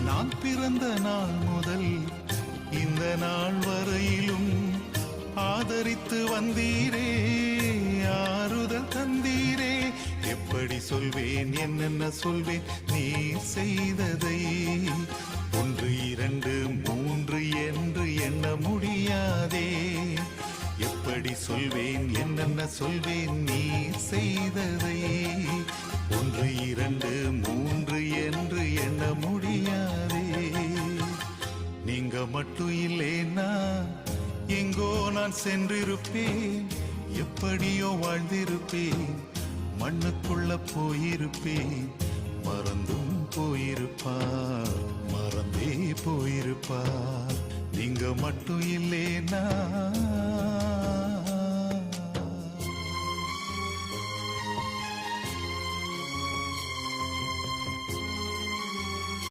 நான் பிறந்த நாள் முதல் இந்த நாள் வரையிலும் ஆதரித்து வந்தீரே, ஆறுதல் தந்தீரே. எப்படி சொல்வேன், என்னென்ன சொல்வேன் நீ செய்ததை? 1 2 3 என்று எண்ண முடியாதே. எப்படி சொல்வேன், என்னென்ன சொல்வேன் நீ செய்ததை? 1 2 3 என்று எண்ண முடியாதே. நீங்க மட்டும் இல்லேனா எங்கோ நான் சென்றிருப்பேன், எப்படியோ வாழ்ந்திருப்பேன், மண்ணுக்குள்ள போயிருப்பேன். மறந்தும் போயிருப்பார், மறந்தே போயிருப்பார். நீங்க மட்டும் இல்லேனா